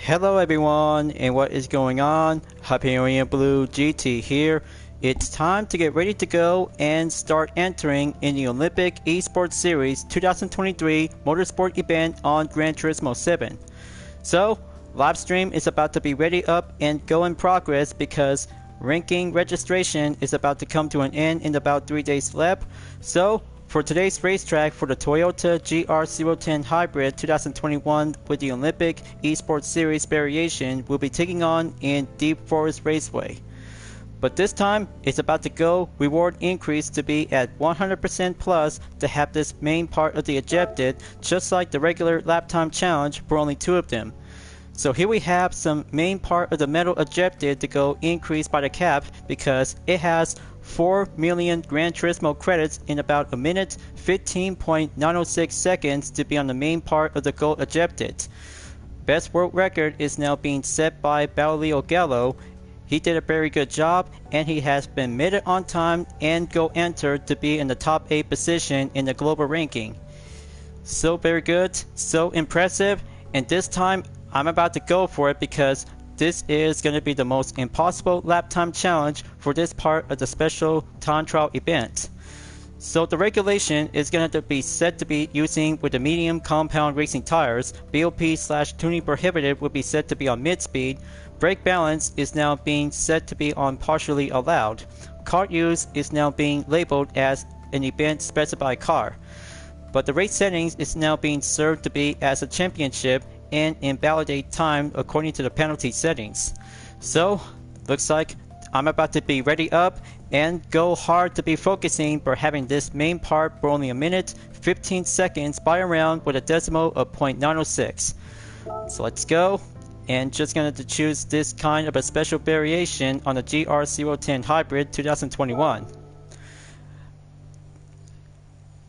Hello everyone, and what is going on? Hyperion-Blue-GT here. It's time to get ready to go and start entering in the Olympic Esports Series 2023 Motorsport event on Gran Turismo 7. So, livestream is about to be ready up and go in progress because ranking registration is about to come to an end in about 3 days left. So, for today's racetrack for the Toyota GR010 Hybrid 2021 with the Olympic Esports Series variation, we'll be taking on in Deep Forest Raceway. But this time, it's about to go reward increase to be at 100% plus to have this main part of the ejected, just like the regular lap time challenge for only 2 of them. So here we have some main part of the metal ejected to go increased by the cap because it has 4 million Gran Turismo credits in about a minute 15.906 seconds to be on the main part of the gold ejected. Best world record is now being set by Baulio Gallo. He did a very good job and he has been made it on time and go entered to be in the top 8 position in the global ranking. So very good, so impressive, and this time I'm about to go for it because this is going to be the most impossible lap time challenge for this part of the special time trial event. So the regulation is going to be set to be using with the medium compound racing tires. BOP/tuning prohibited will be set to be on mid speed. Brake balance is now being set to be on partially allowed. Car use is now being labeled as an event specified car. But the race settings is now being served to be as a championship and invalidate time according to the penalty settings. So, looks like I'm about to be ready up and go hard to be focusing for having this main part for only a minute 15 seconds by a round with a decimal of 0.906. So let's go, and just going to choose this kind of a special variation on the GR010 Hybrid 2021.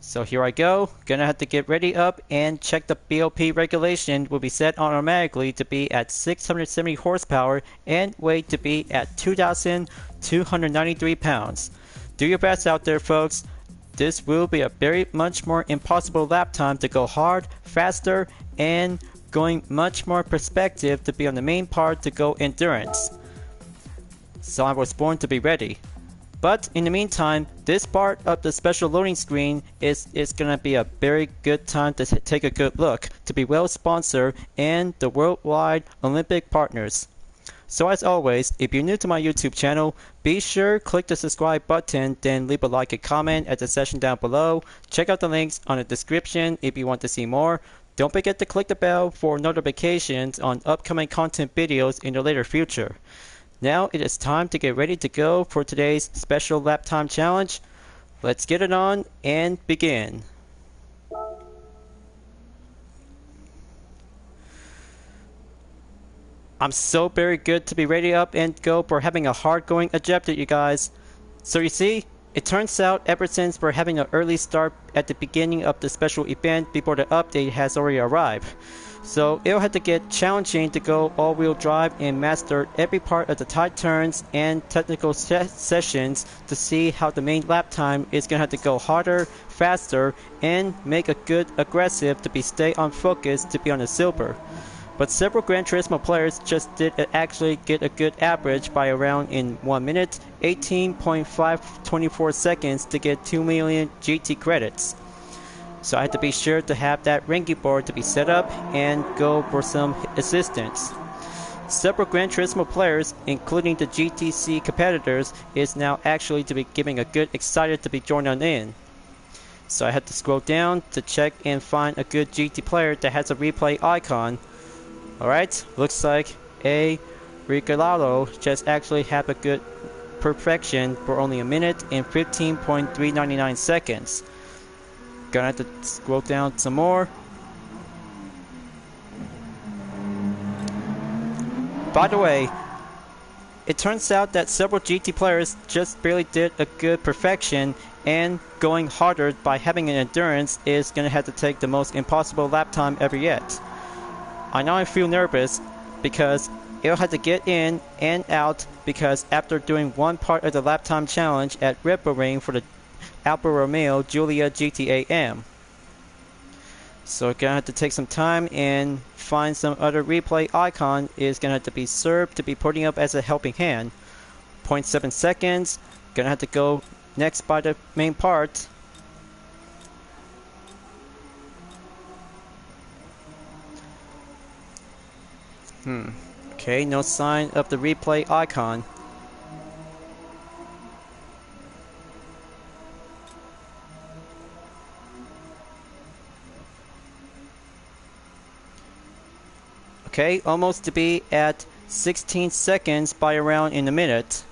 So here I go, gonna have to get ready up and check the BOP regulation will be set automatically to be at 670 horsepower and weight to be at 2,293 pounds. Do your best out there, folks. This will be a very much more impossible lap time to go hard, faster, and going much more perspective to be on the main part to go endurance. So I was born to be ready. But in the meantime, this part of the special loading screen is going to be a very good time to take a good look, to be well sponsored and the worldwide Olympic partners. So as always, if you're new to my YouTube channel, be sure click the subscribe button, then leave a like and comment at the section down below. Check out the links on the description if you want to see more. Don't forget to click the bell for notifications on upcoming content videos in the later future. Now it is time to get ready to go for today's special lap time challenge. Let's get it on and begin. I'm so very good to be ready up and go for having a hard going ejected, you guys. So you see, it turns out ever since we're having an early start at the beginning of the special event before the update has already arrived. So it'll have to get challenging to go all-wheel drive and master every part of the tight turns and technical sessions to see how the main lap time is going to have to go harder, faster, and make a good aggressive to be stay on focus to be on the silver. But several Gran Turismo players just did actually get a good average by around in 1 minute 18.524 seconds to get 2 million GT credits. So I had to be sure to have that ranking board to be set up and go for some assistance. Several Gran Turismo players, including the GTC competitors, is now actually to be giving a good excited to be joining in. So I had to scroll down to check and find a good GT player that has a replay icon. Alright, looks like a Ricolado just actually had a good perfection for only a minute and 15.399 seconds. Gonna have to scroll down some more. By the way, it turns out that several GT players just barely did a good perfection, and going harder by having an endurance is gonna have to take the most impossible lap time ever yet. I know I feel nervous because it'll have to get in and out because after doing one part of the lap time challenge at Red Bull Ring for the Alfa Romeo Giulia GT AM. So gonna have to take some time and find some other replay icon. Is gonna have to be served to be putting up as a helping hand. 0.7 seconds. Gonna have to go next by the main part. Okay, no sign of the replay icon. Okay, almost to be at 16 seconds by around in a minute.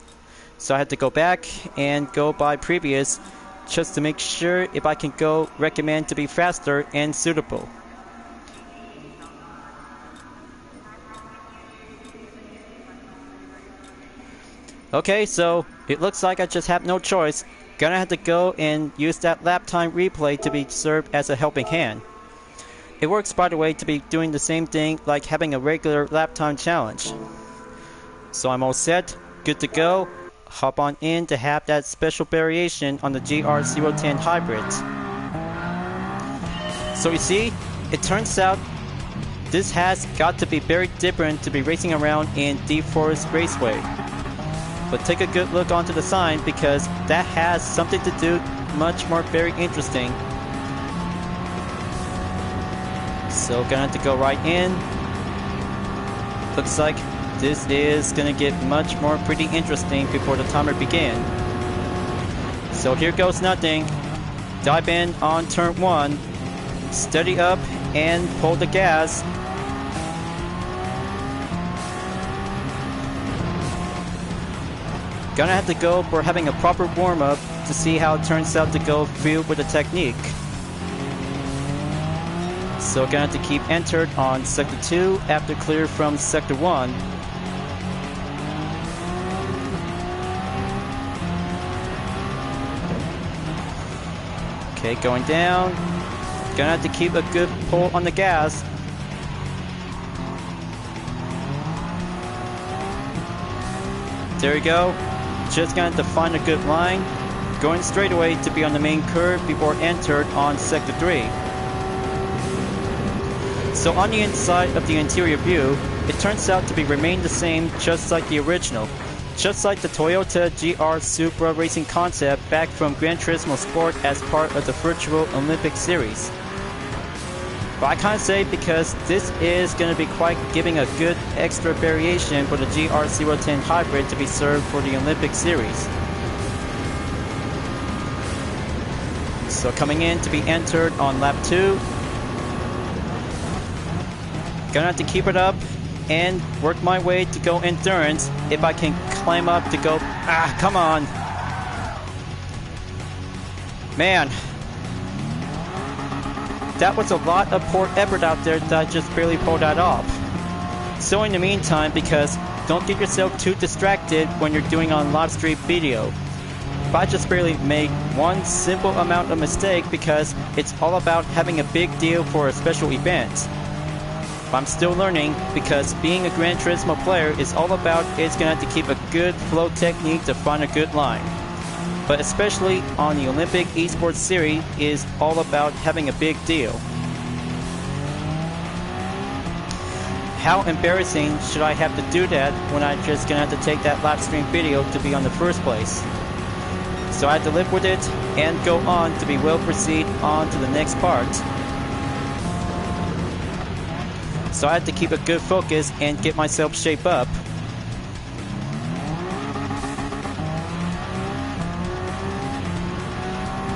So I had to go back and go by previous just to make sure if I can go recommend to be faster and suitable. Okay, so it looks like I just have no choice. Gonna have to go and use that lap time replay to be served as a helping hand. It works, by the way, to be doing the same thing like having a regular lap time challenge. So I'm all set, good to go. Hop on in to have that special variation on the GR010 Hybrid. So you see, it turns out this has got to be very different to be racing around in Deep Forest Raceway. But take a good look onto the sign because that has something to do much more very interesting. So gonna have to go right in. Looks like this is gonna get much more pretty interesting before the timer begins. So here goes nothing. Dive in on turn 1. Steady up and pull the gas. Gonna have to go for having a proper warm-up to see how it turns out to go feel with the technique. So gonna have to keep entered on Sector 2 after clear from Sector 1. Okay, going down. Gonna have to keep a good pull on the gas. There we go. Just gonna have to find a good line. Going straight away to be on the main curve before entered on Sector 3. So on the inside of the interior view, it turns out to be remain the same just like the original. Just like the Toyota GR Supra racing concept back from Gran Turismo Sport as part of the virtual Olympic Series. But I can't say because this is going to be quite giving a good extra variation for the GR010 Hybrid to be served for the Olympic Series. So coming in to be entered on lap 2. Gonna have to keep it up and work my way to go endurance if I can climb up to go. Come on. Man. That was a lot of poor effort out there that I just barely pulled that off. So in the meantime, because don't get yourself too distracted when you're doing on live stream video. If I just barely make one simple amount of mistake because it's all about having a big deal for a special event. I'm still learning because being a Gran Turismo player is all about it's gonna have to keep a good flow technique to find a good line. But especially on the Olympic Esports Series is all about having a big deal. How embarrassing should I have to do that when I'm just gonna have to take that live stream video to be on the first place? So I had to live with it and go on to be well proceed on to the next part. So I had to keep a good focus and get myself shaped up.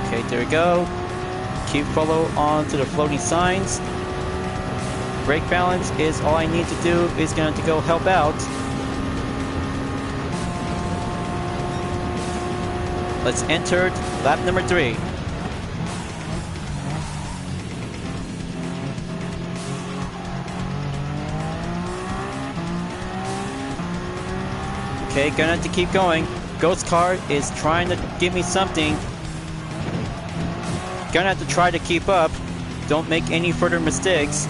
Okay, there we go. Keep follow on to the floating signs. Brake balance is all I need to do is going to go help out. Let's enter lap number 3. Okay, gonna have to keep going. Ghost car is trying to give me something. Gonna have to try to keep up. Don't make any further mistakes.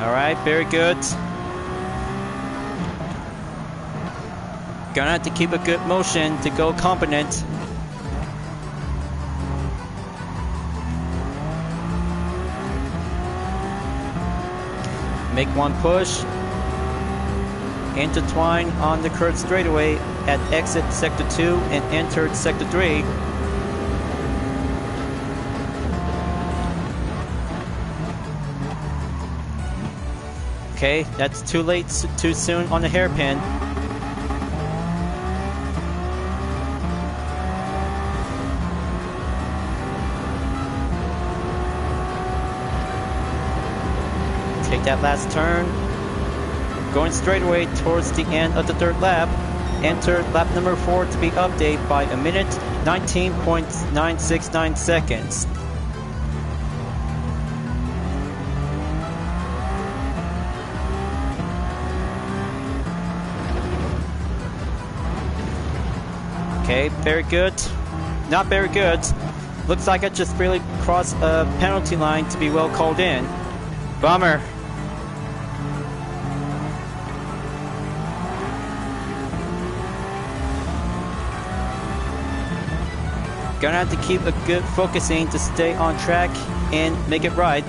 Alright, very good. Gonna have to keep a good motion to go competent. Make one push. Intertwine on the curved straightaway at exit sector 2 and enter sector 3. Okay, that's too late, too soon on the hairpin. Take that last turn. Going straight away towards the end of the third lap. Enter lap number 4 to be updated by a minute 19.969 seconds. Okay, very good. Not very good. Looks like I just barely crossed a penalty line to be well called in. Bummer. Gonna have to keep a good focusing to stay on track and make it right.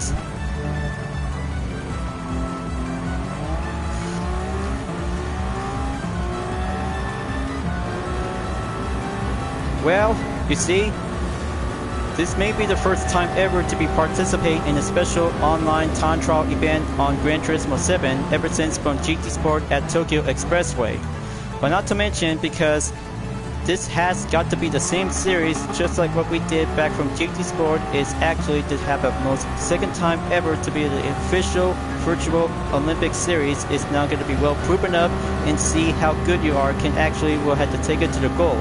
Well, you see, this may be the first time ever to be participate in a special online time trial event on Gran Turismo 7 ever since from GT Sport at Tokyo Expressway. But not to mention because this has got to be the same series, just like what we did back from GT Sport, is actually to have a most second time ever to be the official virtual Olympic series. Is now going to be well proven up and see how good you are can actually will have to take it to the goal.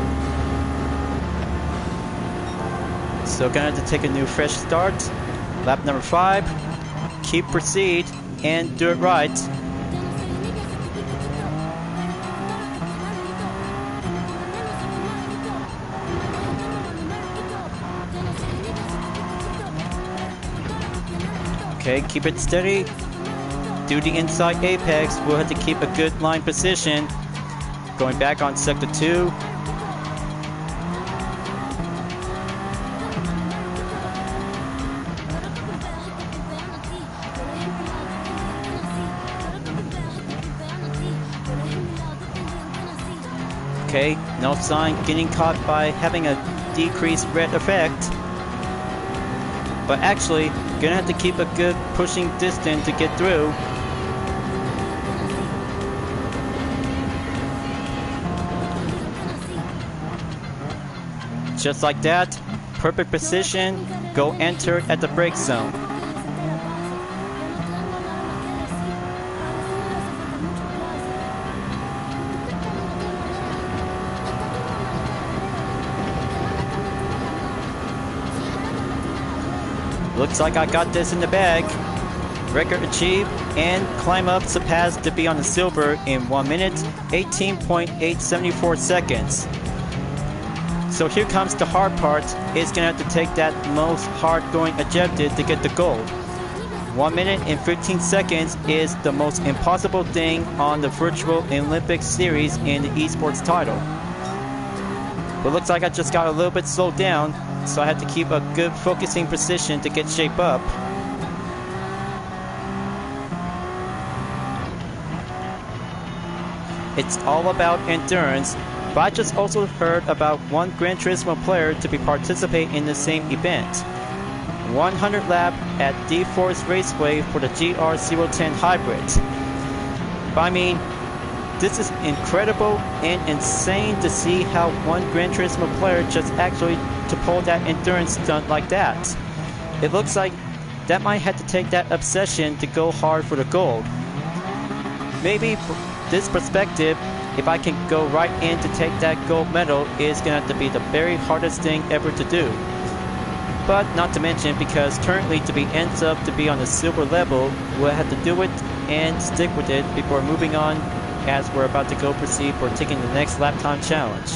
So gonna have to take a new fresh start. Lap number 5. Keep proceed and do it right. Okay, keep it steady. Do the inside apex. We'll have to keep a good line position. Going back on sector 2. Okay, no sign getting caught by having a decreased red effect. But actually, gonna have to keep a good pushing distance to get through. Just like that, perfect position, go enter at the brake zone. Looks like I got this in the bag. Record achieved and climb up surpassed to be on the silver in 1 minute 18.874 seconds. So here comes the hard part. It's gonna have to take that most hard going objective to get the gold. 1 minute and 15 seconds is the most impossible thing on the virtual Olympic series in the esports title. But looks like I just got a little bit slowed down, so I had to keep a good focusing position to get shape up. It's all about endurance, but I just also heard about one Gran Turismo player to be participating in the same event. 100 lap at Deep Forest Raceway for the GR010 Hybrid. But I mean, this is incredible and insane to see how one Gran Turismo player just actually to pull that endurance stunt like that. It looks like that might have to take that obsession to go hard for the gold. Maybe from this perspective, if I can go right in to take that gold medal, is gonna have to be the very hardest thing ever to do. But not to mention, because currently to be ends up to be on the silver level, we'll have to do it and stick with it before moving on, as we're about to go proceed for taking the next lap time challenge.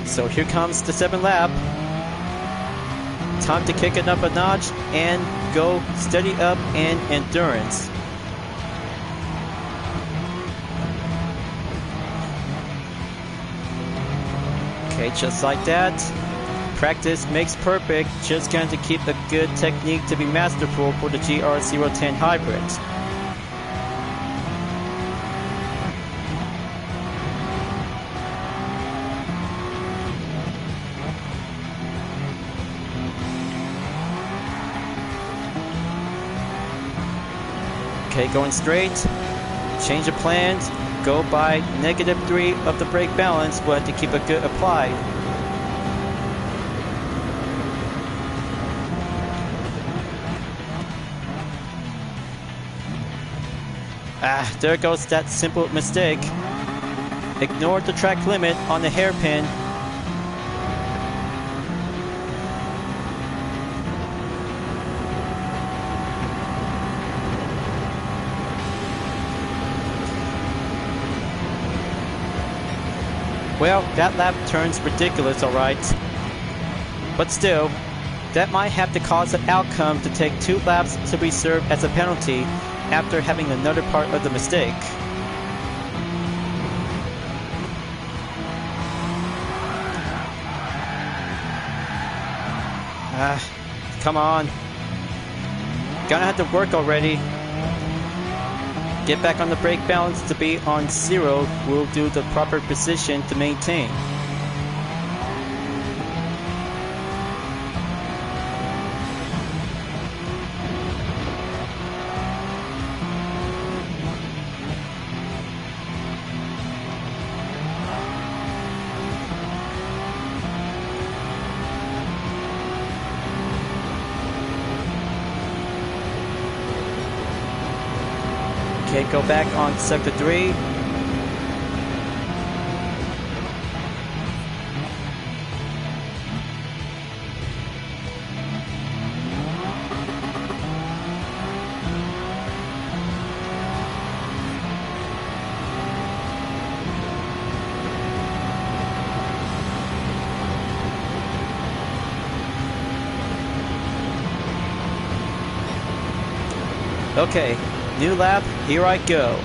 So here comes the 7th lap. Time to kick it up a notch and go steady up in endurance. Okay, just like that. Practice makes perfect. Just going to keep a good technique to be masterful for the GR010 Hybrid. Okay, going straight. Change of plans. Go by -3 of the brake balance. We'll have to keep a good applied. There goes that simple mistake. Ignore the track limit on the hairpin. Well, that lap turns ridiculous, alright. But still, that might have to cause an outcome to take 2 laps to be served as a penalty after having another part of the mistake. Come on. Gonna have to work already. Get back on the brake balance to be on 0. We'll do the proper position to maintain. Okay, go back on sector 3. Okay, new lap, here I go.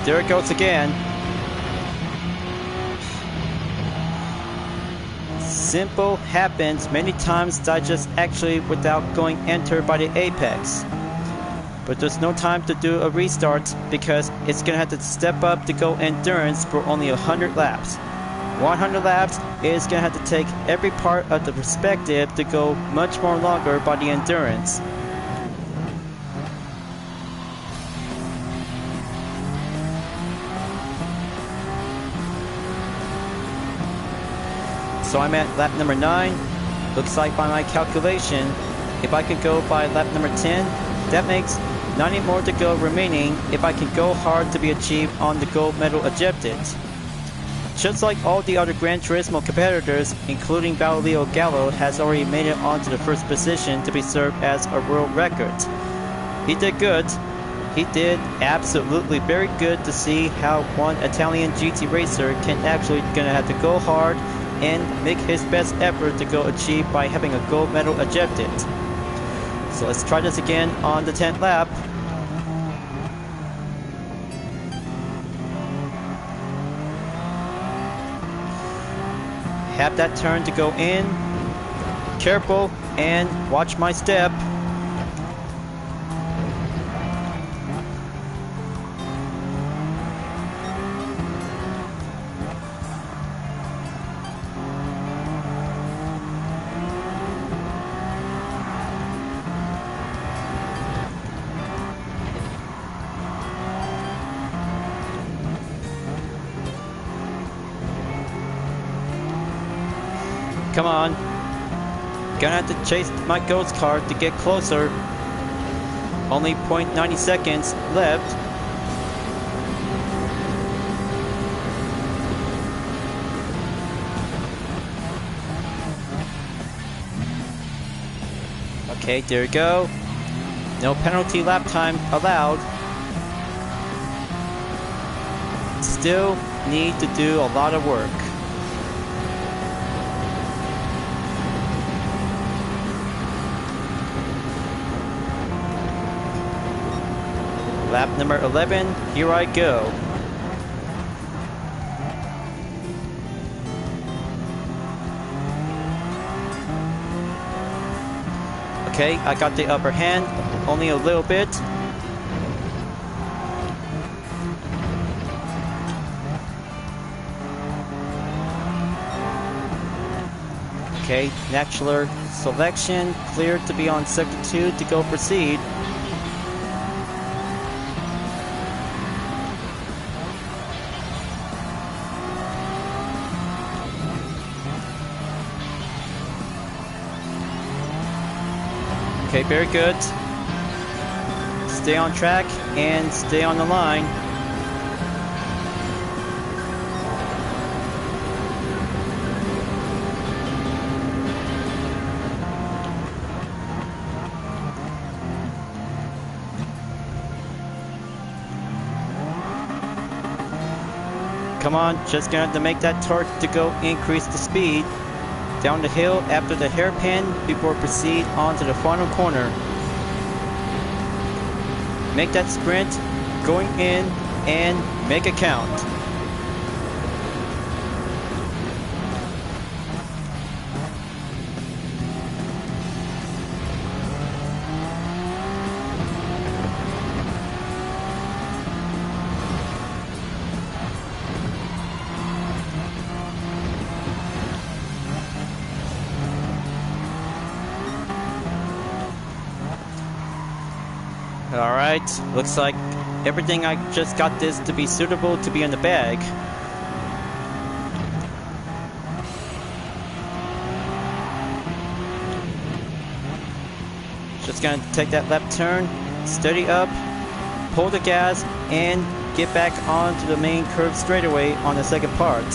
There it goes again. Simple happens many times digest actually without going enter by the apex. But there's no time to do a restart because it's gonna have to step up to go endurance for only 100 laps. 100 laps is going to have to take every part of the perspective to go much more longer by the endurance. So I'm at lap number 9. Looks like by my calculation, if I could go by lap number 10, that makes 90 more to go remaining if I can go hard to be achieved on the gold medal objectives. Just like all the other Gran Turismo competitors, including Leo Gallo, has already made it onto the first position to be served as a world record. He did good. He did absolutely very good to see how one Italian GT racer can actually gonna have to go hard and make his best effort to go achieve by having a gold medal objective. So let's try this again on the 10th lap. Have that turn to go in. Careful and watch my step. Come on. Gonna have to chase my ghost car to get closer. Only 0.90 seconds left. Okay, there we go. No penalty lap time allowed. Still need to do a lot of work. lap number 11. Here I go. Okay, I got the upper hand, only a little bit. Okay, natural selection, cleared to be on sector 2 to go proceed. Okay, very good. Stay on track and stay on the line. Come on, just gonna have to make that torque to go increase the speed. Down the hill after the hairpin before proceed onto the final corner. Make that sprint, going in, and make it count. Alright, looks like everything I just got this to be suitable to be in the bag. Just gonna take that left turn, steady up, pull the gas, and get back onto the main curve straightaway on the second part.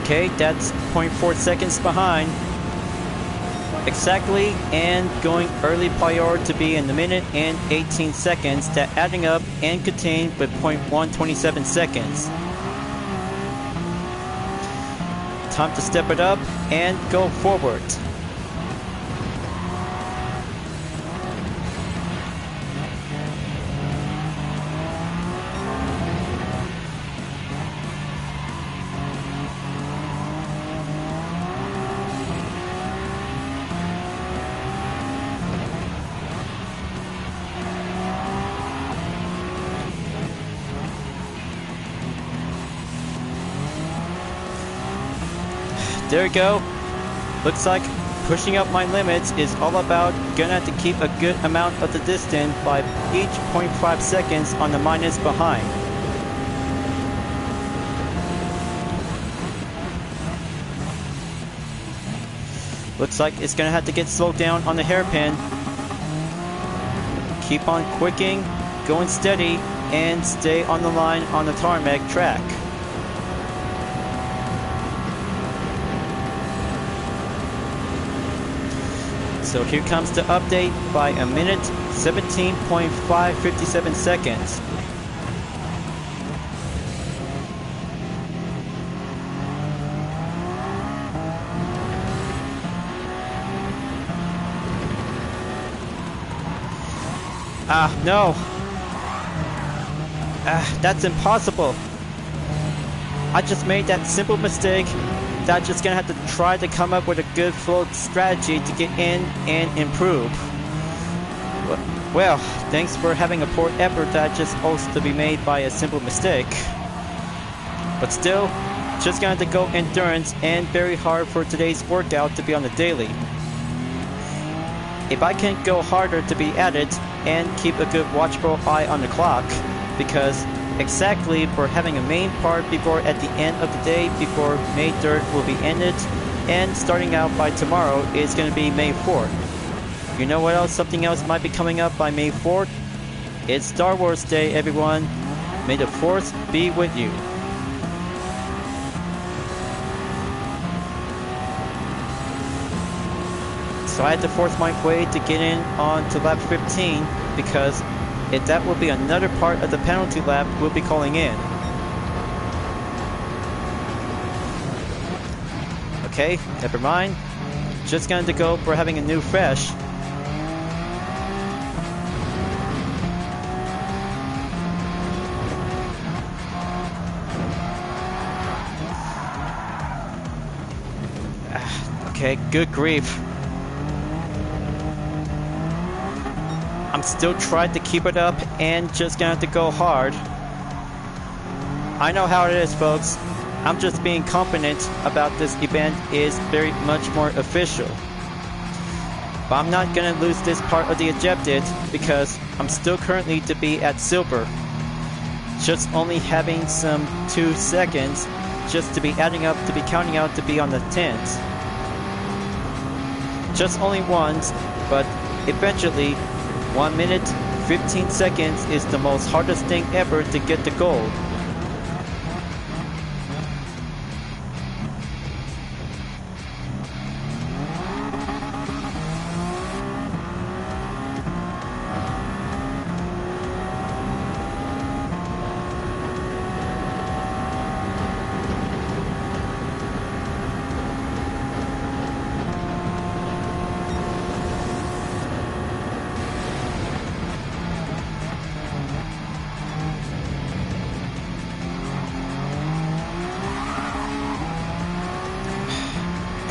Okay, that's 0.4 seconds behind. Exactly, and going early prior to be in the minute and 18 seconds, that adding up and contained with 0.127 seconds. Time to step it up and go forward. There we go. Looks like pushing up my limits is all about gonna have to keep a good amount of the distance by each 0.5 seconds on the minus behind. Looks like it's gonna have to get slowed down on the hairpin. Keep on quicking, going steady, and stay on the line on the tarmac track. So here comes the update by a minute, 17.557 seconds. No. That's impossible. I just made that simple mistake. I'm just gonna have to try to come up with a good flow strategy to get in and improve. Well, thanks for having a poor effort that just supposed to be made by a simple mistake. But still, just gonna have to go endurance and very hard for today's workout to be on the daily. If I can go harder to be at it and keep a good watchful eye on the clock, because exactly for having a main part before at the end of the day before May 3rd will be ended, and starting out by tomorrow is going to be May 4th. You know what else? Something else might be coming up by May 4th. It's Star Wars Day, everyone. May the Force be with you. So I had to force my way to get in on to lap 15, because if that will be another part of the penalty lap we'll be calling in. Okay, never mind. Just going to go for having a new fresh. Okay, good grief. I'm still trying to keep it up and just gonna have to go hard. I know how it is, folks. I'm just being confident about this event is very much more official. But I'm not gonna lose this part of the objective because I'm still currently to be at silver. Just only having some 2 seconds just to be adding up, to be counting out to be on the 10s. Just only once, but eventually 1 minute, 15 seconds is the most hardest thing ever to get the gold.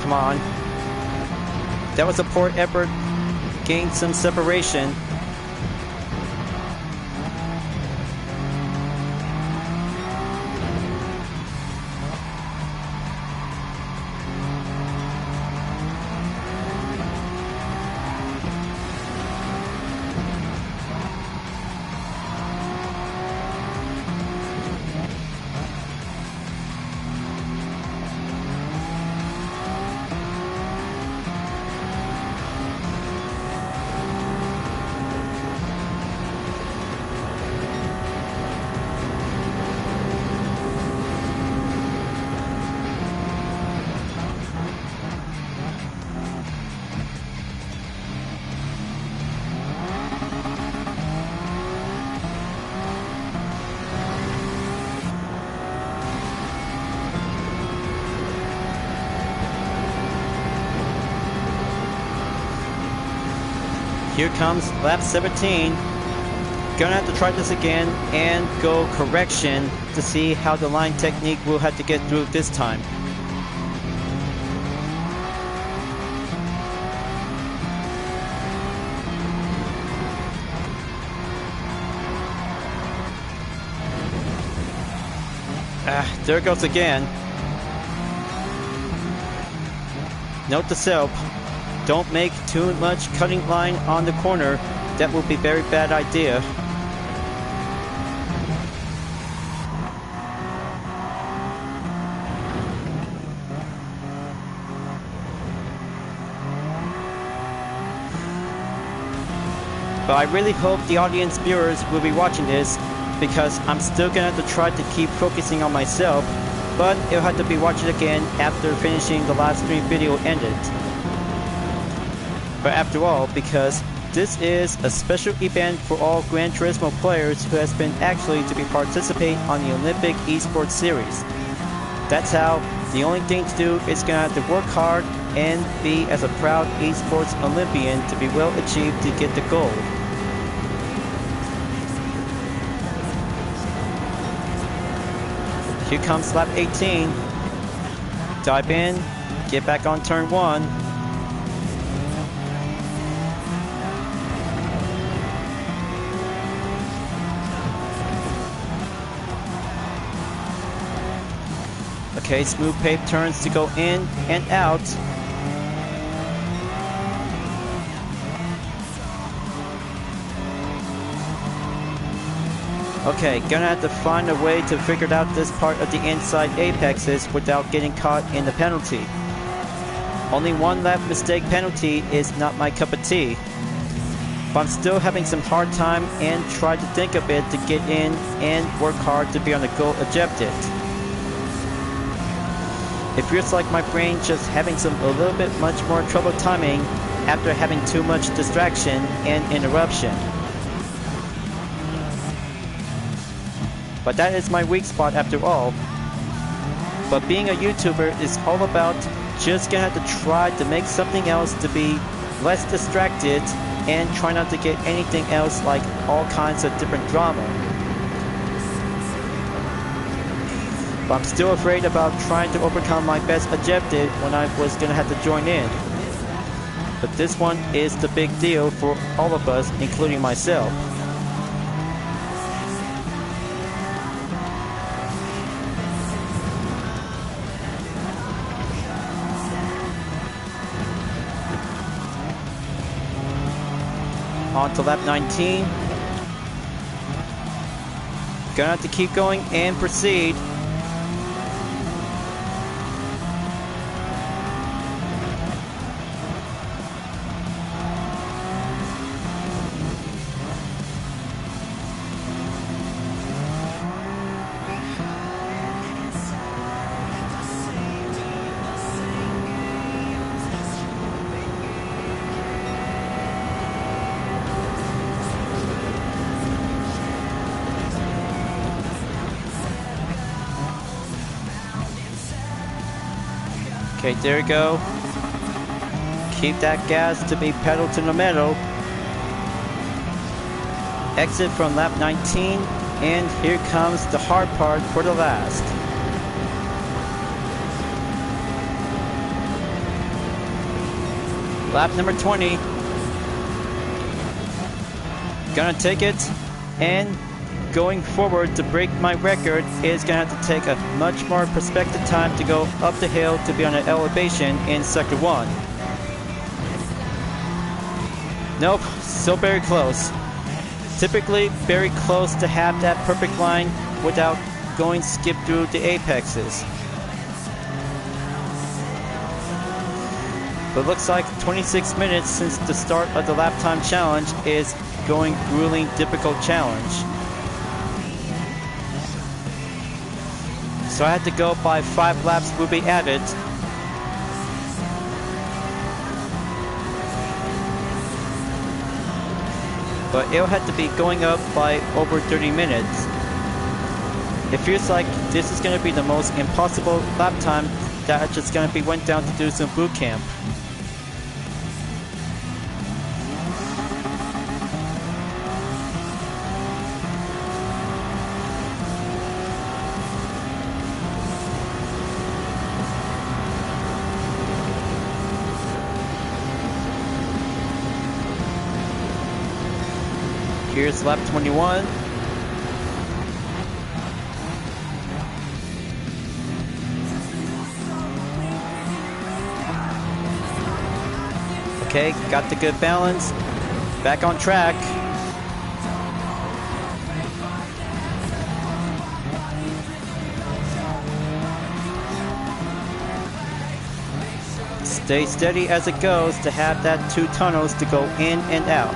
Come on. That was a poor effort. Gained some separation. Here comes lap 17. Gonna have to try this again and go correction to see how the line technique will have to get through this time. There it goes again. Note to self. Don't make too much cutting line on the corner. That will be a very bad idea. But I really hope the audience viewers will be watching this, because I'm still gonna have to try to keep focusing on myself, but you'll have to be watching again after finishing the live stream video ended. But after all, because this is a special event for all Gran Turismo players who has been actually to be participate on the Olympic Esports Series. That's how the only thing to do is gonna have to work hard and be as a proud esports Olympian to be well achieved to get the gold. Here comes lap 18. Dive in, get back on turn 1. Okay, smooth paved turns to go in and out. Okay, gonna have to find a way to figure out this part of the inside apexes without getting caught in the penalty. Only one lap mistake penalty is not my cup of tea. But I'm still having some hard time and try to think a bit to get in and work hard to be on the goal objective. It feels like my brain just having a little bit much more trouble timing after having too much distraction and interruption. But that is my weak spot after all. But being a YouTuber is all about just gonna have to try to make something else to be less distracted and try not to get anything else like all kinds of different drama. But I'm still afraid about trying to overcome my best objective when I was gonna have to join in. But this one is the big deal for all of us, including myself. On to lap 19. Gonna have to keep going and proceed. Okay, there we go. Keep that gas to be pedal to the metal. Exit from lap 19, and here comes the hard part for the last. Lap number 20. Gonna take it, and going forward to break my record is gonna have to take a much more prospective time to go up the hill to be on an elevation in sector 1. Nope, still very close. Typically very close to have that perfect line without going skip through the apexes. But looks like 26 minutes since the start of the lap time challenge is going grueling difficult challenge. So I had to go by 5 laps will be added. But it'll have to be going up by over 30 minutes. It feels like this is going to be the most impossible lap time that I just going to be went down to do some boot camp. Here's lap 21. Okay, got the good balance. Back on track. Stay steady as it goes to have that 2 tunnels to go in and out.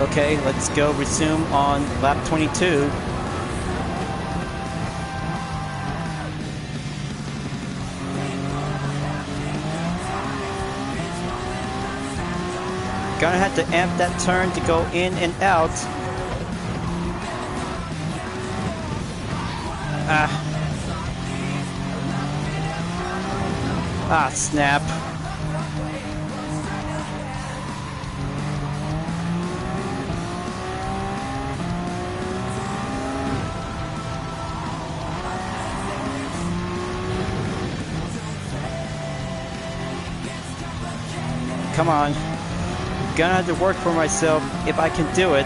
Okay, let's go resume on lap 22. Gonna have to amp that turn to go in and out. Snap. Come on. Gonna have to work for myself if I can do it.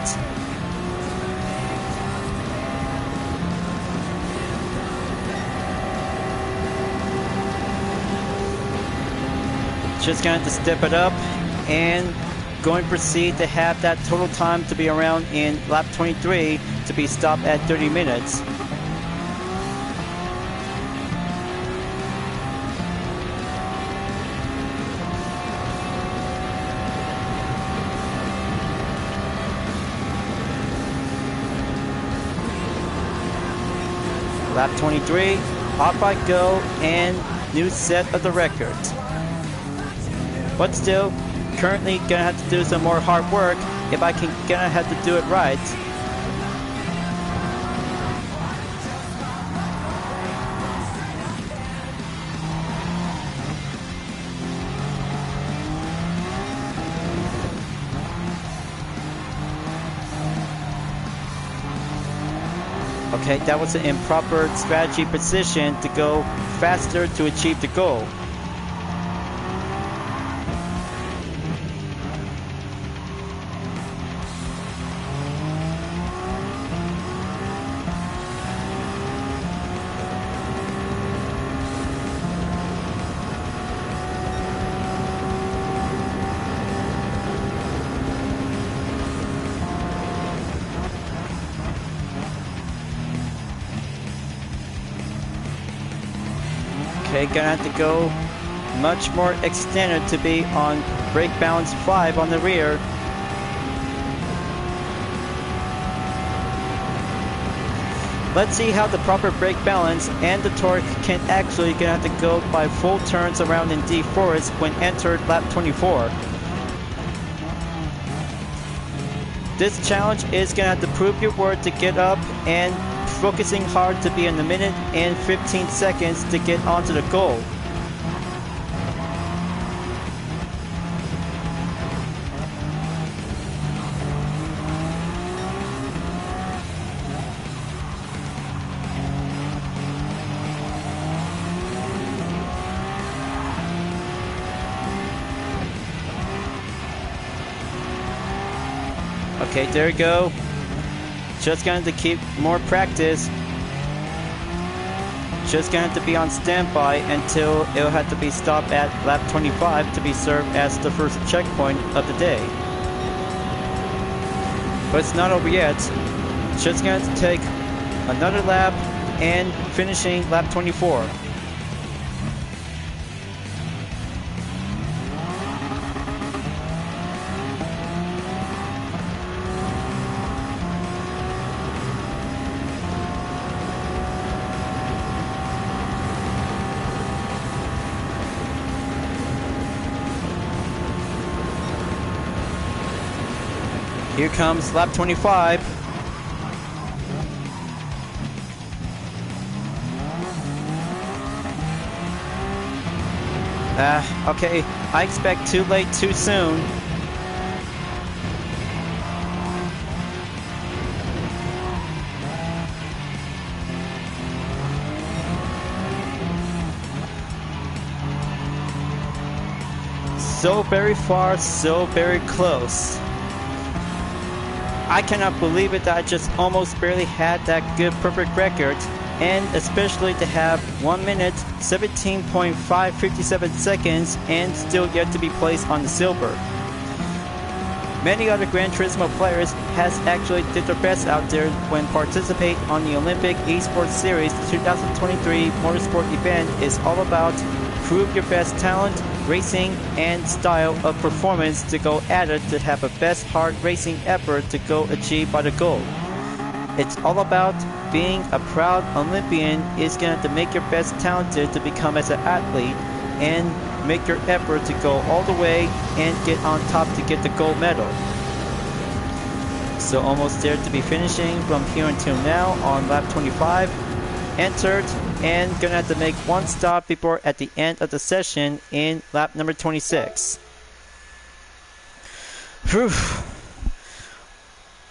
Just gonna have to step it up and going to proceed to have that total time to be around in lap 23 to be stopped at 30 minutes. Lap 23, off I go, and new set of the record. But still, currently gonna have to do some more hard work if I can gonna have to do it right. Okay, that was an improper strategy position to go faster to achieve the goal. Okay, gonna have to go much more extended to be on brake balance 5 on the rear. Let's see how the proper brake balance and the torque can actually gonna have to go by full turns around in Deep Forest when entered lap 24. This challenge is gonna have to prove your word to get up and focusing hard to be in the minute and 15 seconds to get onto the goal. Okay, there we go. Just going to keep more practice. Just going to have to be on standby until it'll have to be stopped at lap 25 to be served as the first checkpoint of the day. But it's not over yet. Just going to take another lap and finishing lap 24. Here comes lap 25. Okay, I expect too late too soon. So very far, so very close. I cannot believe it that I just almost barely had that good perfect record, and especially to have 1 minute 17.557 seconds and still yet to be placed on the silver. Many other Gran Turismo players has actually did their best out there when participate on the Olympic Esports Series. The 2023 motorsport event is all about prove your best talent, racing, and style of performance to go at it to have a best hard racing effort to go achieve by the goal. It's all about being a proud Olympian is going to make your best talented to become as an athlete and make your effort to go all the way and get on top to get the gold medal. So almost there to be finishing from here until now on lap 25. Entered and gonna have to make one stop before at the end of the session in lap number 26. Whew.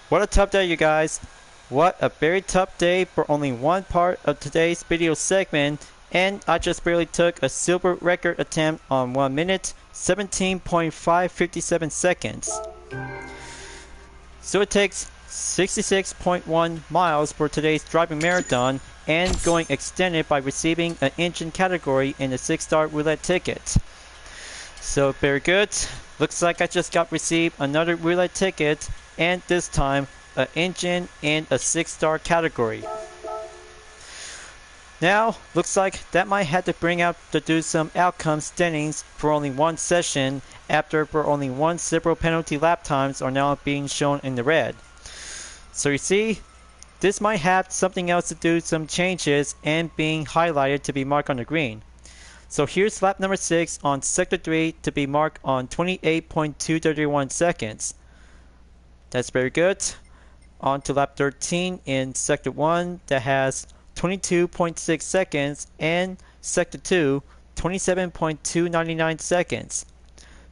What a tough day, you guys. What a very tough day for only one part of today's video segment, and I just barely took a silver record attempt on 1 minute 17.557 seconds. So it takes 66.1 miles for today's driving marathon and going extended by receiving an engine category in the 6-star roulette ticket. So very good. Looks like I just received another roulette ticket, and this time an engine in a 6-star category. Now, looks like that might have to bring out to do some outcome standings for only one session, after for only one several penalty lap times are now being shown in the red. So you see, this might have something else to do, some changes, and being highlighted to be marked on the green. So here's lap number 6 on sector 3 to be marked on 28.231 seconds. That's very good. On to lap 13 in sector 1 that has 22.6 seconds, and sector 2 27.299 seconds.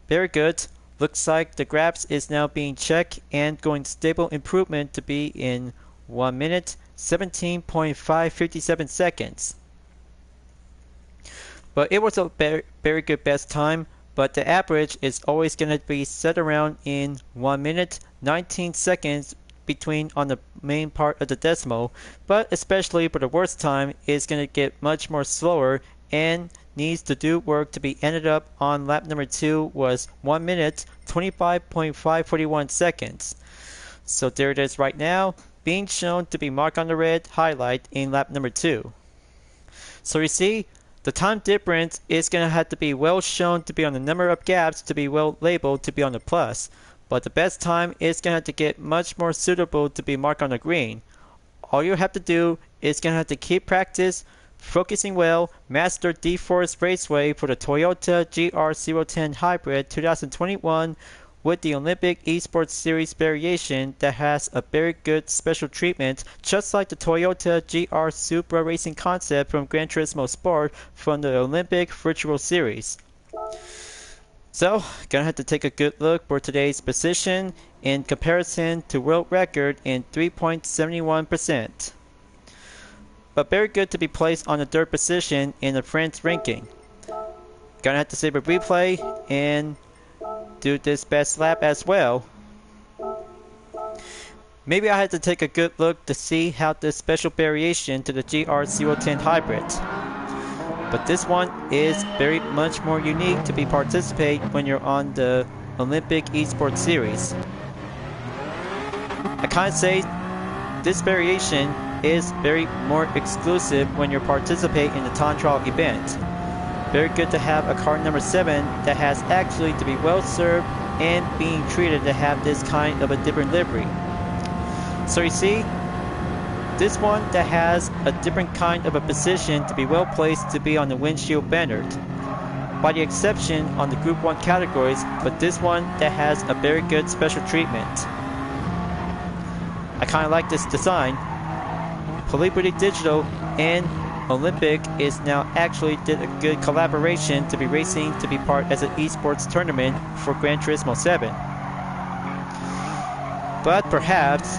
Very good. Looks like the graphs is now being checked and going stable improvement to be in 1 minute 17.557 seconds. But it was a very good best time, but the average is always going to be set around in 1 minute 19 seconds between on the main part of the decimal, but especially for the worst time is going to get much more slower and needs to do work to be ended up on lap number 2 was 1 minute 25.541 seconds. So there it is right now, being shown to be marked on the red highlight in lap number 2. So you see, the time difference is going to have to be well shown to be on the number of gaps to be well labeled to be on the plus. But the best time is going to have to get much more suitable to be marked on the green. All you have to do is going to have to keep practice, focusing well, master Deep Forest Raceway for the Toyota GR010 Hybrid 2021 with the Olympic Esports Series variation that has a very good special treatment, just like the Toyota GR Supra racing concept from Gran Turismo Sport from the Olympic Virtual Series. So, gonna have to take a good look for today's position in comparison to world record in 3.71%. But very good to be placed on the 3rd position in the France ranking. Gonna have to save a replay and do this best lap as well. Maybe I had to take a good look to see how this special variation to the GR010 Hybrid. But this one is very much more unique to be participate when you're on the Olympic Esports Series. I can't say this variation is very more exclusive when you participate in the time trial event. Very good to have a car number 7 that has actually to be well served and being treated to have this kind of a different livery. So you see, this one that has a different kind of a position to be well placed to be on the windshield banner. By the exception on the Group 1 categories, but this one that has a very good special treatment. I kind of like this design. Liberty Digital and Olympic is now actually did a good collaboration to be racing to be part as an esports tournament for Gran Turismo 7. But perhaps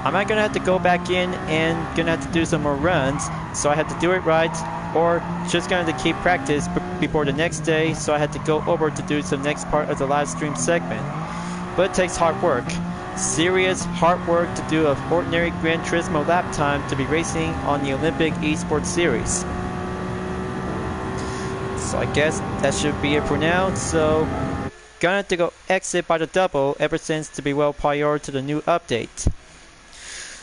I might gonna have to go back in and gonna have to do some more runs, so I had to do it right, or just gonna have to keep practice before the next day, so I had to go over to do some next part of the live stream segment. But it takes hard work. Serious hard work to do an ordinary Gran Turismo lap time to be racing on the Olympic Esports Series. So I guess that should be it for now. So gonna have to go exit by the double ever since to be well prior to the new update.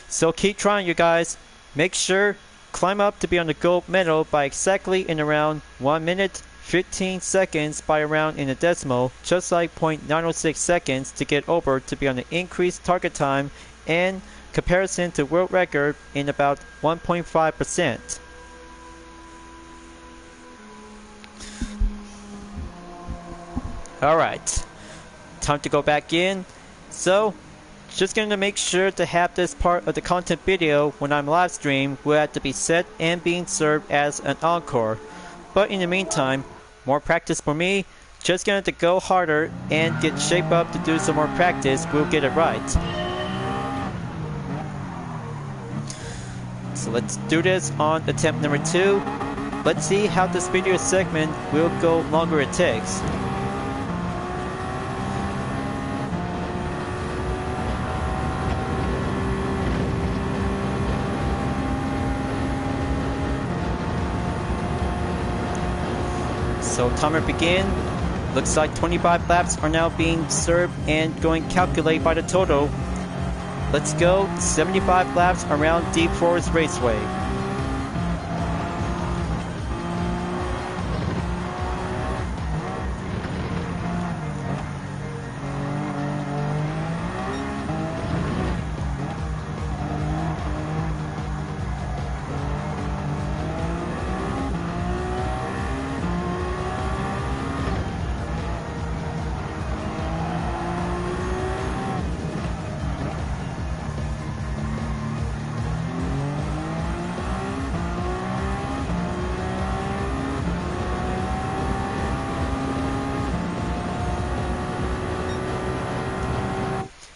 So keep trying, you guys. Make sure climb up to be on the gold medal by exactly in around 1 minute 15 seconds by around in the decimal, just like 0.906 seconds to get over to be on the increased target time and comparison to world record in about 1.5%. Alright, time to go back in. So, just going to make sure to have this part of the content video when I'm live stream will have to be set and being served as an encore. But in the meantime, more practice for me. Just going to go harder and get shape up to do some more practice. We'll get it right. So let's do this on attempt number 2. let's see how this video segment will go longer it takes. So timer begin. Looks like 25 laps are now being served and going calculate by the total. Let's go 75 laps around Deep Forest Raceway.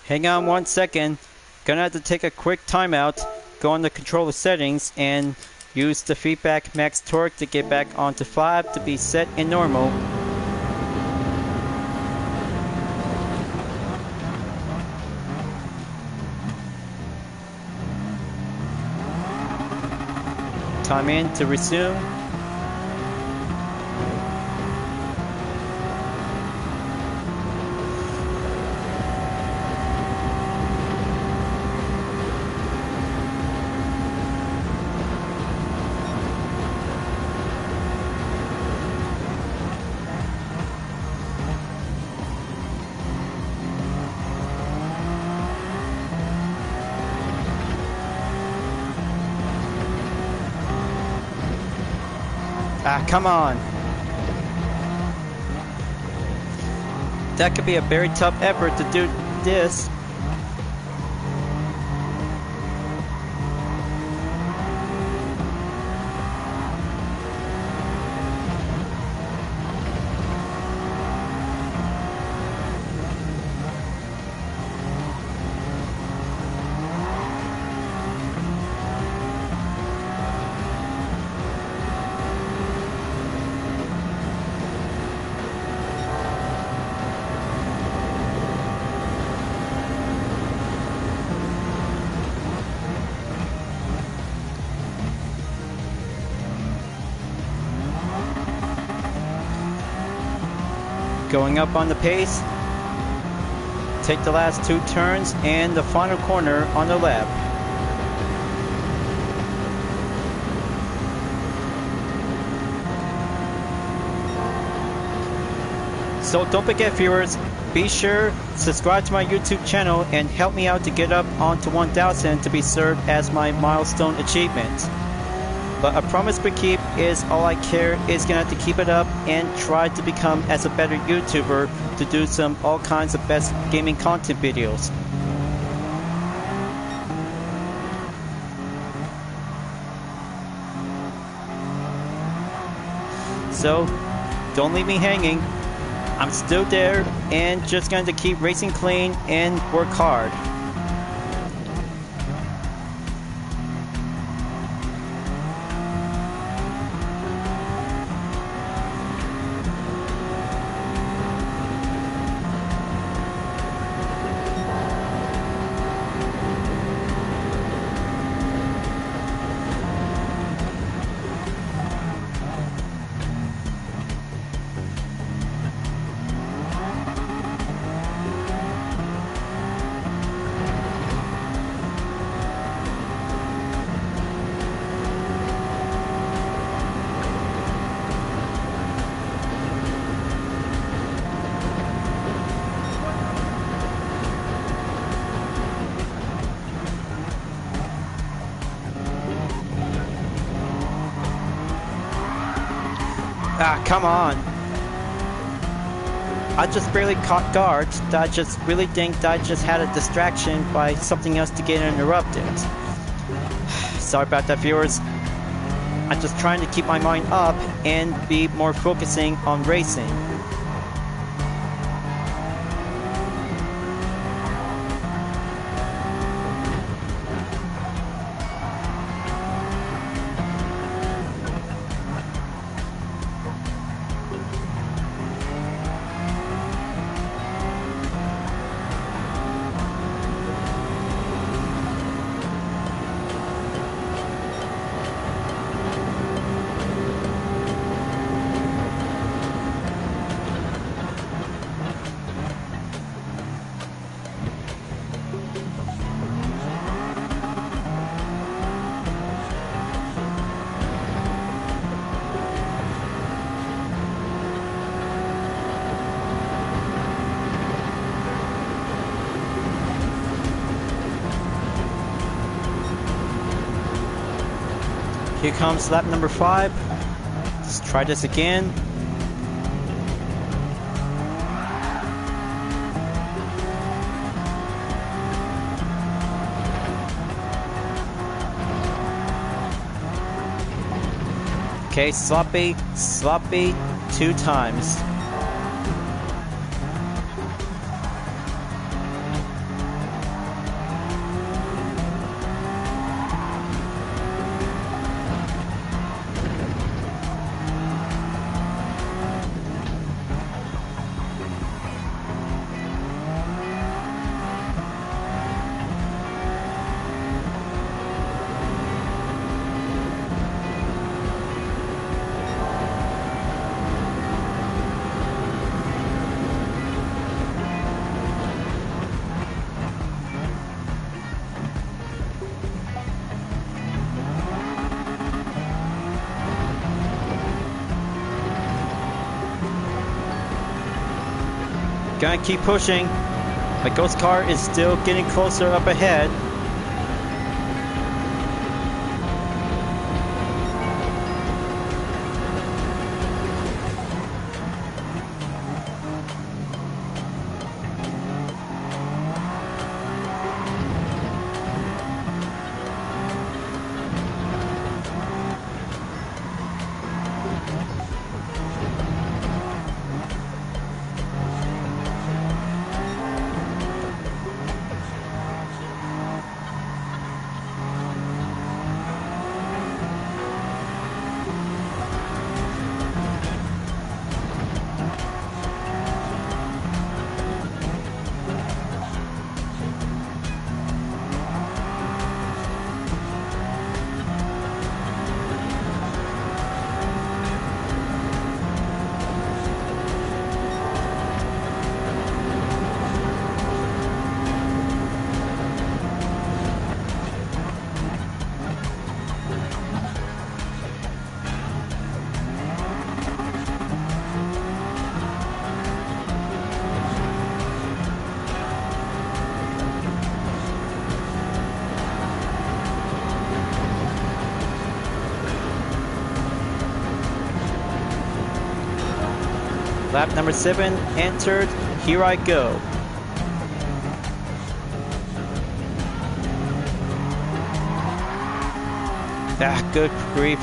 Hang on 1 second. Gonna have to take a quick timeout, go on the controller settings, and use the feedback max torque to get back onto 5 to be set in normal. Time in to resume. Ah, come on. That could be a very tough effort to do this. Going up on the pace. Take the last 2 turns and the final corner on the lap. So don't forget, viewers, be sure subscribe to my YouTube channel and help me out to get up onto 1,000 to be served as my milestone achievement. But a promise we keep is all I care is gonna have to keep it up and try to become as a better YouTuber to do some all kinds of best gaming content videos. So don't leave me hanging. I'm still there and just going to keep racing clean and work hard. Ah, come on. I just barely caught guards. I just really think that I just had a distraction by something else to get interrupted. Sorry about that, viewers. I'm just trying to keep my mind up and be more focusing on racing. Here comes lap number 5. Let's try this again. Okay, sloppy 2 times. Gonna keep pushing. My ghost car is still getting closer up ahead. Lap number 7 entered. Here I go. Ah, good grief.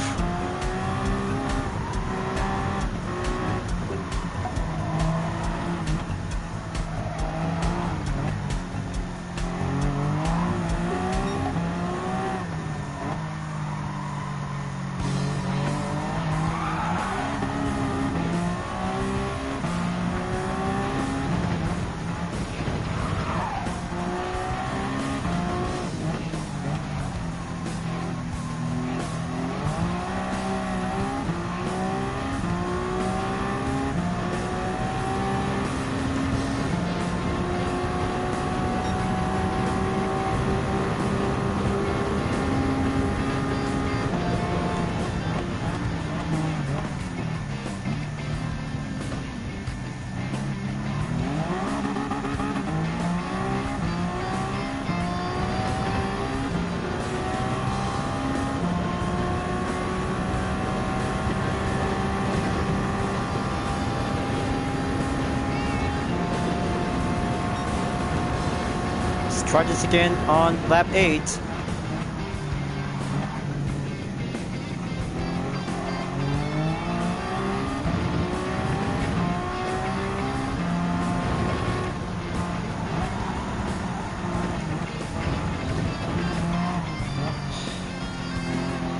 Try this again on lap 8.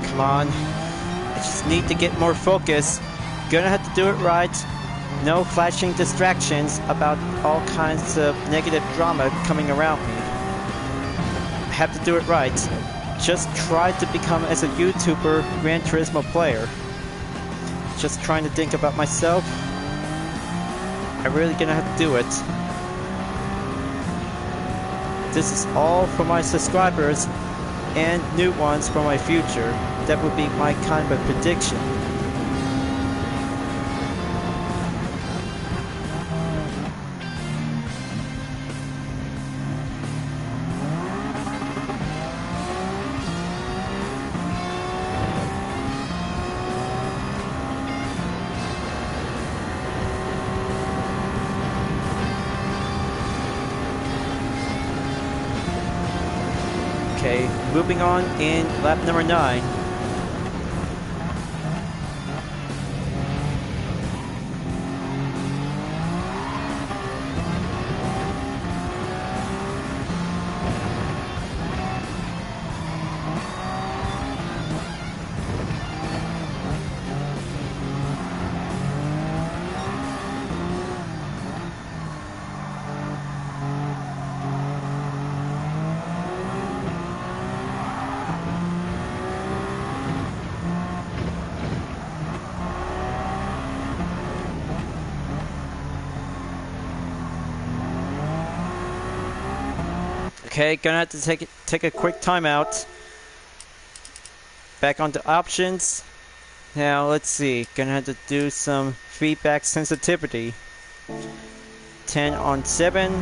Come on. I just need to get more focus. Gonna have to do it right. No flashing distractions about all kinds of negative drama coming around me. Have to do it right. Just try to become as a YouTuber Gran Turismo player. Just trying to think about myself. I'm really gonna have to do it. This is all for my subscribers and new ones for my future. That would be my kind of prediction. Okay, moving on in lap number 9. Okay, gonna have to take a quick timeout. Back onto options. Now let's see, gonna have to do some feedback sensitivity. 10 on 7.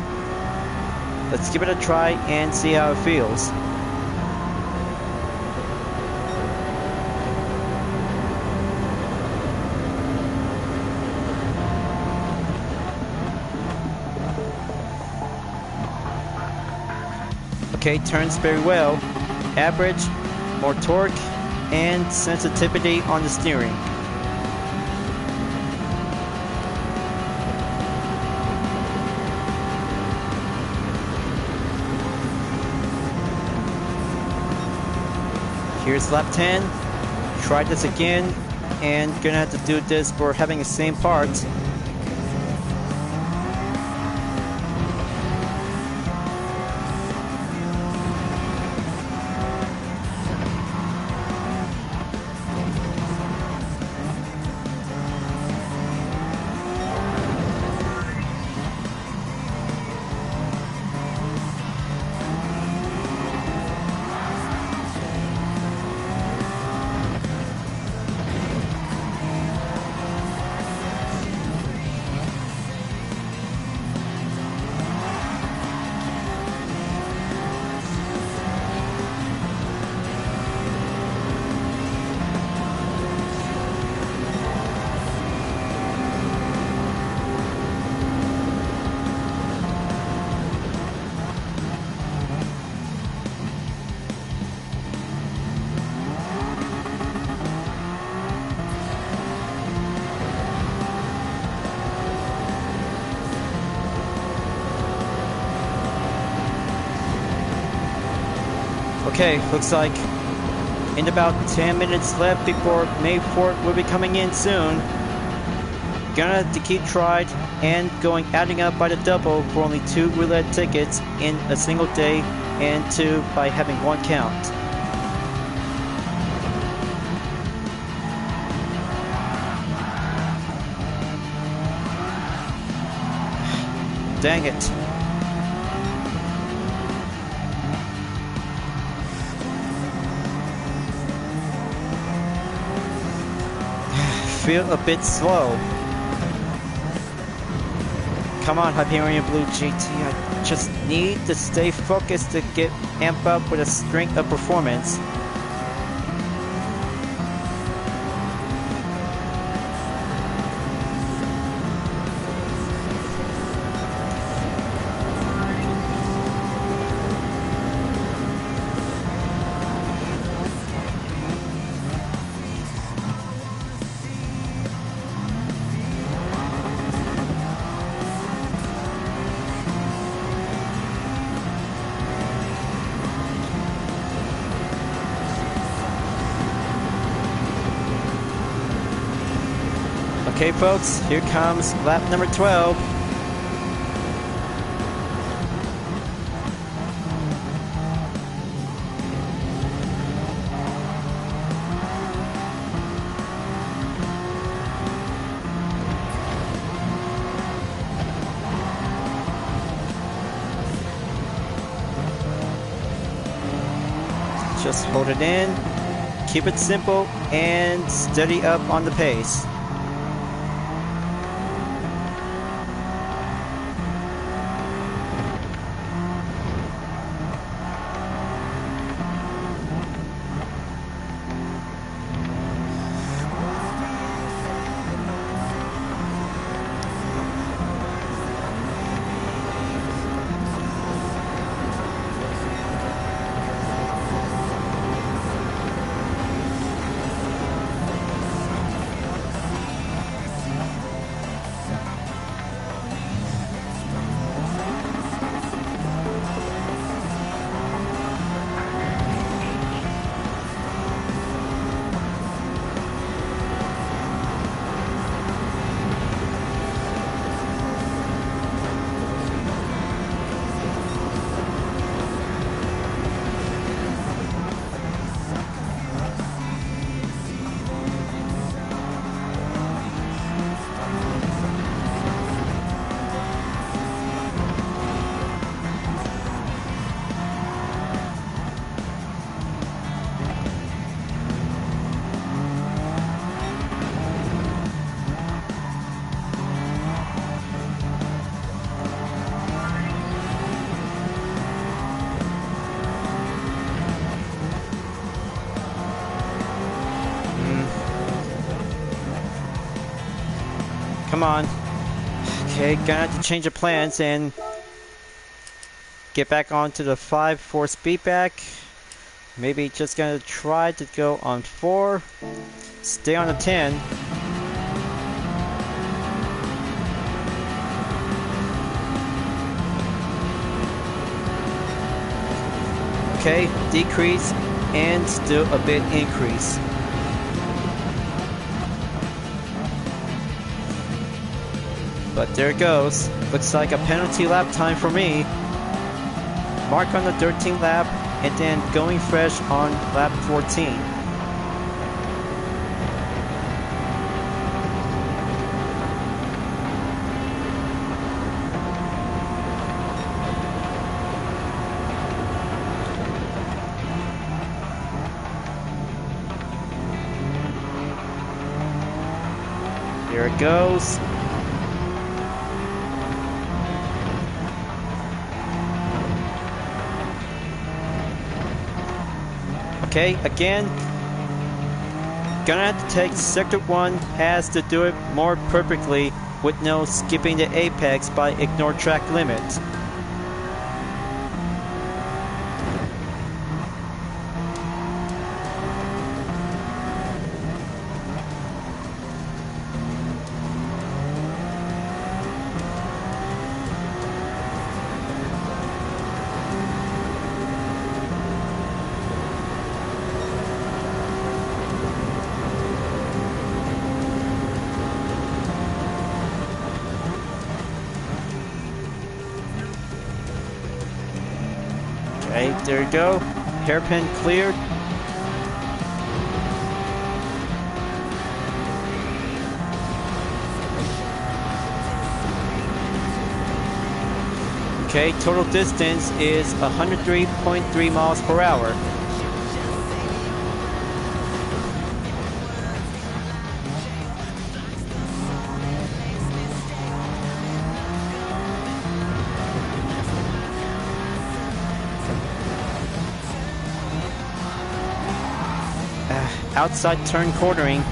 Let's give it a try and see how it feels. Okay, turns very well. Average, more torque, and sensitivity on the steering. Here's lap 10. Try this again, and gonna have to do this for having the same parts. Okay, looks like in about 10 minutes left before May 4th will be coming in soon. Gonna have to keep tried and going adding up by the double for only 2 roulette tickets in a single day, and 2 by having 1 count. Dang it. Feel a bit slow. Come on, Hyperion-Blue-GT. I just need to stay focused to get amped up with a strength of performance. Okay, folks, here comes lap number 12. Just hold it in, keep it simple, and steady up on the pace. Come on. Okay, gonna have to change the plans and get back onto the 5 for speed back. Maybe just gonna try to go on 4. Stay on the 10. Okay, decrease and still a bit increase. But there it goes. Looks like a penalty lap time for me. Mark on the 13th lap and then going fresh on lap 14. Here it goes. Okay, again, gonna have to take Sector 1 has to do it more perfectly with no skipping the apex by ignore track limit. Okay, there you go. Hairpin cleared. Okay, total distance is 103.3 miles per hour. Outside turn cornering.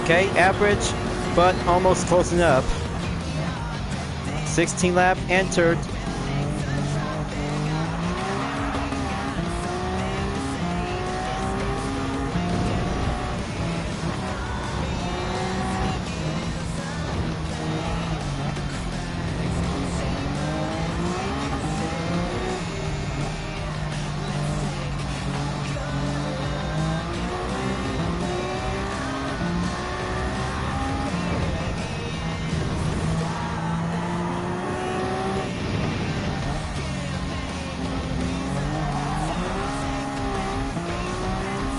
Okay, average, but almost close enough. 16 lap entered.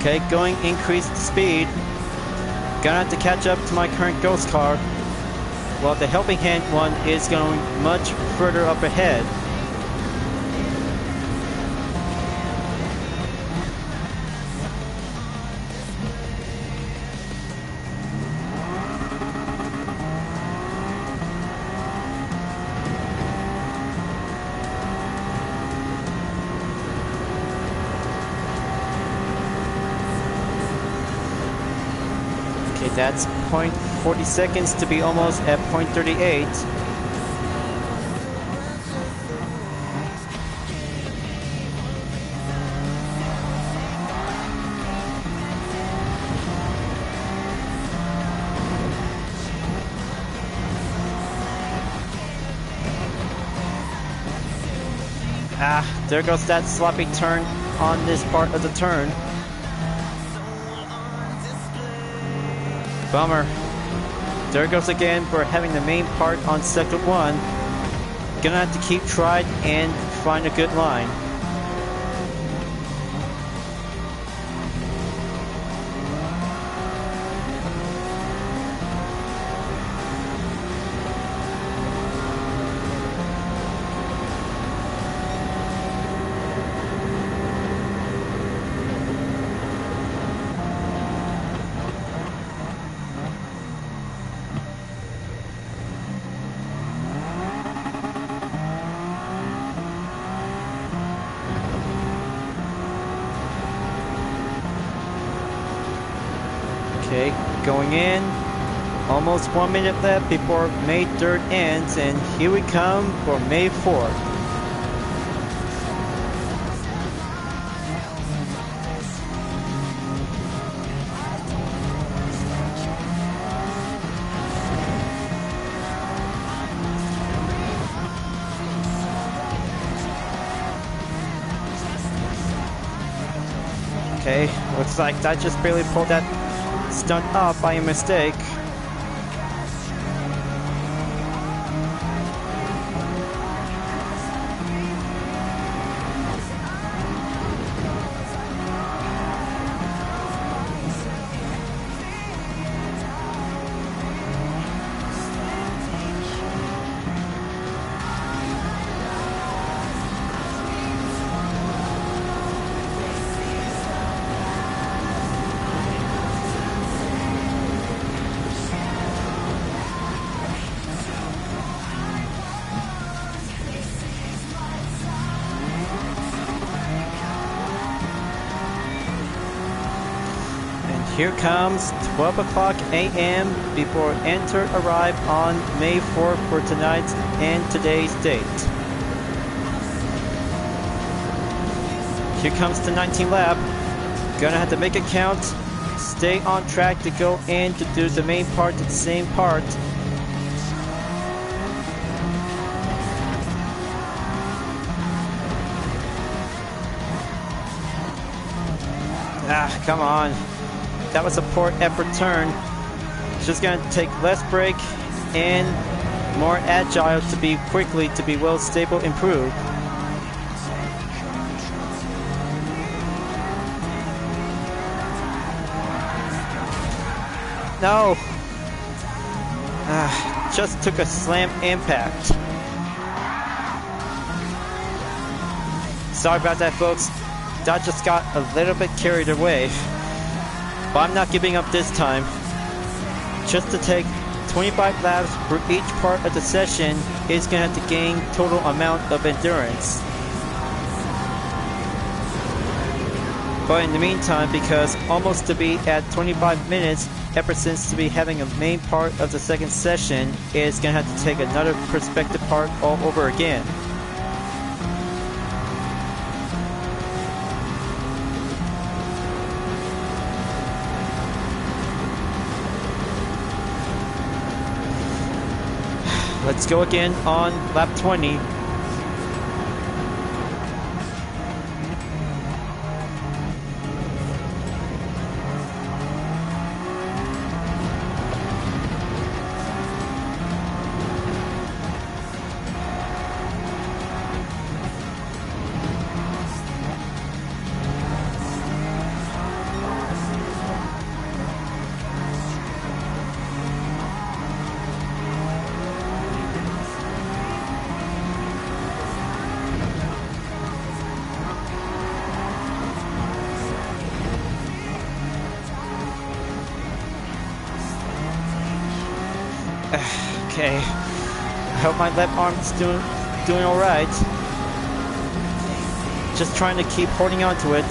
Okay, going increased speed. Gonna have to catch up to my current ghost car, while the helping hand one is going much further up ahead. That's 0.40 seconds to be almost at 0.38. Ah, there goes that sloppy turn on this part of the turn. Bummer. There goes again for having the main part on sector 1. Gonna have to keep trying and find a good line. Okay, going in. Almost 1 minute left before May 3rd ends, and here we come for May 4th. Okay, looks like I just barely pulled that stunt off by a mistake. Here comes 12 o'clock a.m. before enter arrive on May 4th for tonight's and today's date. Here comes the 19th lap. Gonna have to make it count. Stay on track to go in to do the main part at the same part. Ah, come on. That was a poor effort turn. Just gonna take less brake and more agile to be well stable, improved. No! Just took a slam impact. Sorry about that, folks. That just got a little bit carried away. But I'm not giving up this time. Just to take 25 laps for each part of the session is going to have to gain total amount of endurance. But in the meantime, because almost to be at 25 minutes ever since to be having a main part of the second session is going to have to take another perspective part all over again. Let's go again on lap 20. Okay, I hope my left arm's doing all right. Just trying to keep holding on to it.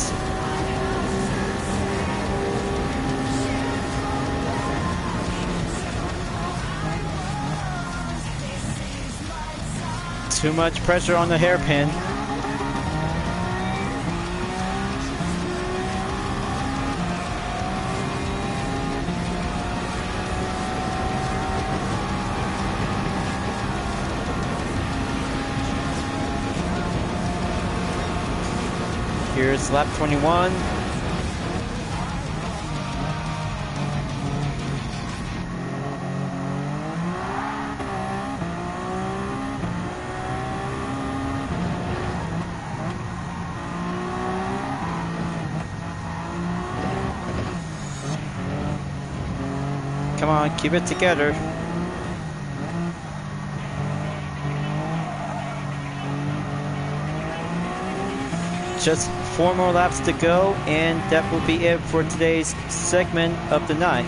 Too much pressure on the hairpin. Here's lap 21. Come on, keep it together. Just 4 more laps to go, and that will be it for today's segment of the night.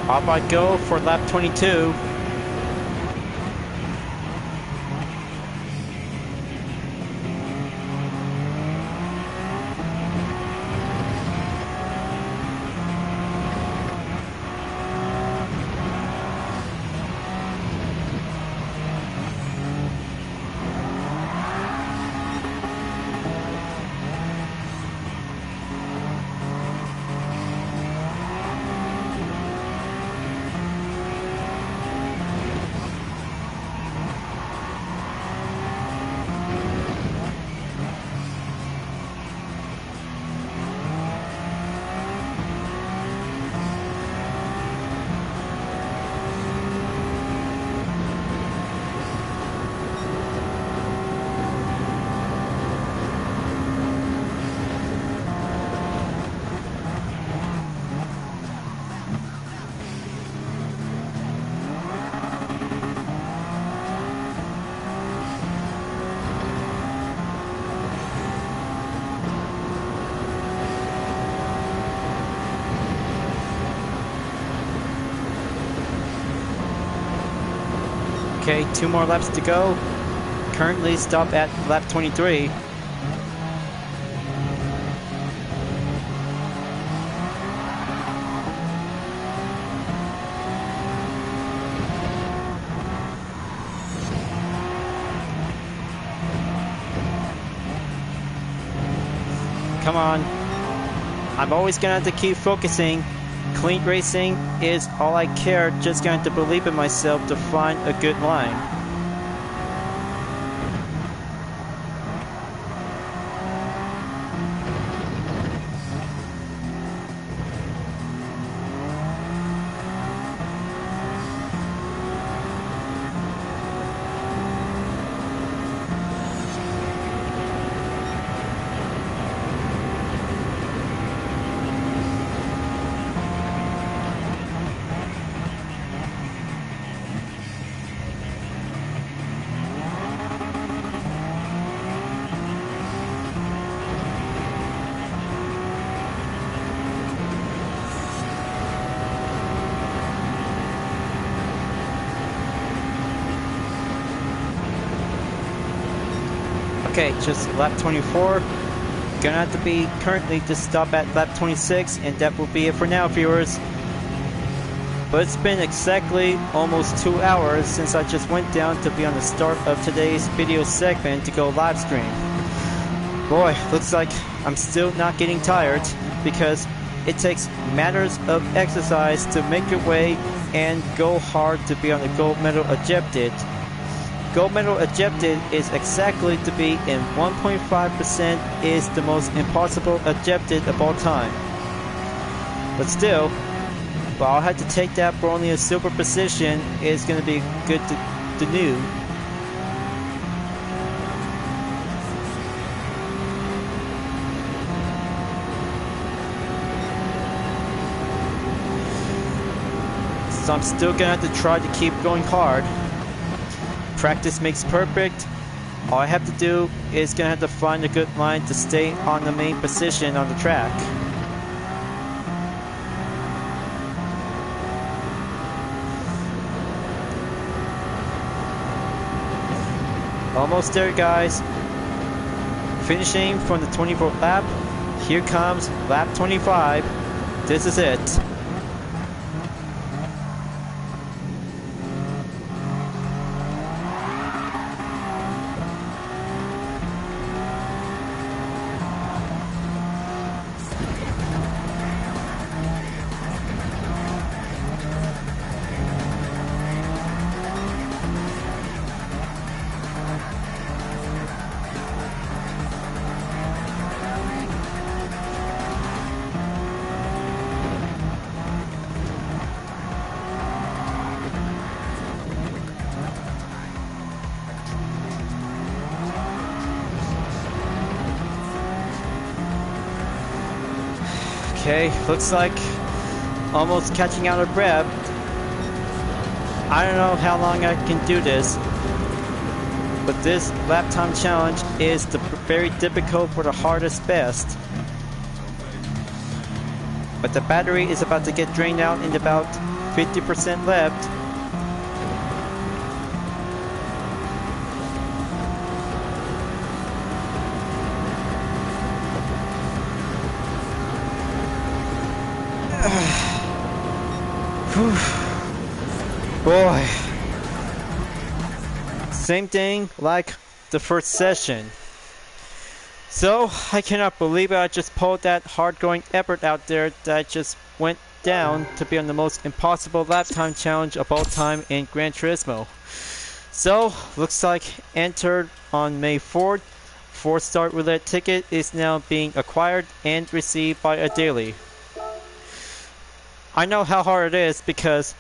Off I go for lap 22. Okay, 2 more laps to go. Currently stop at lap 23. Come on. I'm always gonna have to keep focusing. Clean racing is all I care. Just going to believe in myself to find a good line. Okay, just lap 24. Gonna have to be currently to stop at lap 26, and that will be it for now, viewers. But it's been exactly almost 2 hours since I just went down to be on the start of today's video segment to go live stream. Boy, looks like I'm still not getting tired, because it takes matters of exercise to make your way and go hard to be on the gold medal objective. Gold medal objective is exactly to be in 1.5% is the most impossible objective of all time. But still, while I had to take that for only a silver position, it's going to be good to do. So I'm still going to have to try to keep going hard. Practice makes perfect. All I have to do is gonna have to find a good line to stay on the main position on the track. Almost there, guys. Finishing from the 24th lap. Here comes lap 25. This is it. Okay, looks like almost catching out of breath. I don't know how long I can do this, but this lap time challenge is very difficult for the hardest best. But the battery is about to get drained out in about 50% left. Boy, same thing like the first session. So I cannot believe it. I just pulled that hard-going effort out there that just went down to be on the most impossible lap time challenge of all time in Gran Turismo. So looks like entered on May 4th. 4-star roulette ticket is now being acquired and received by a daily. I know how hard it is because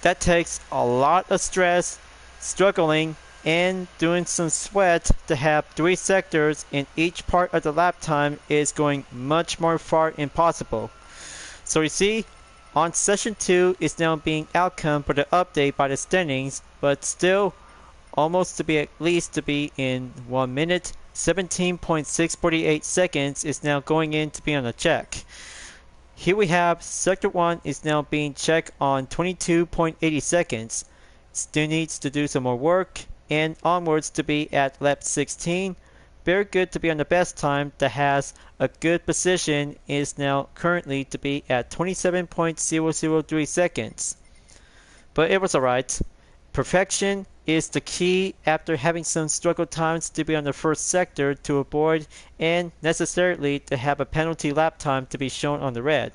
that takes a lot of stress, struggling, and doing some sweat to have 3 sectors in each part of the lap time is going much more far impossible. So you see, on session 2 is now being outcome for the update by the standings, but still almost to be at least to be in 1 minute, 17.648 seconds is now going in to be on a check. Here we have Sector 1 is now being checked on 22.80 seconds. Still needs to do some more work and onwards to be at lap 16. Very good to be on the best time that has a good position is now currently to be at 27.003 seconds. But it was alright. Perfection is the key after having some struggle times to be on the first sector to avoid and necessarily to have a penalty lap time to be shown on the red.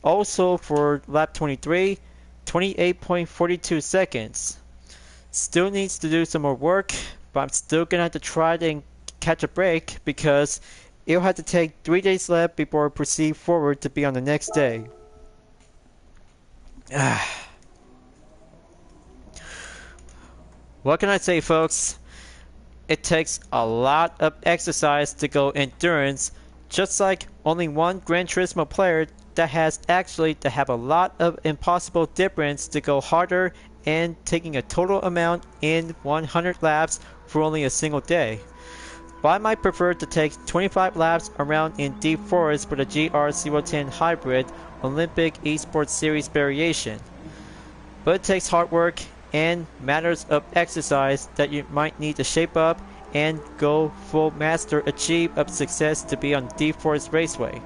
Also for lap 23, 28.42 seconds. Still needs to do some more work, but I'm still gonna have to try to catch a break because it'll have to take 3 days left before I proceed forward to be on the next day. What can I say, folks? It takes a lot of exercise to go endurance, just like only one Gran Turismo player that has actually to have a lot of impossible difference to go harder and taking a total amount in 100 laps for only a single day. But I might prefer to take 25 laps around in Deep Forest for the GR010 Hybrid Olympic Esports Series variation. But it takes hard work and matters of exercise that you might need to shape up and go full master achieve of success to be on Deep Forest Raceway.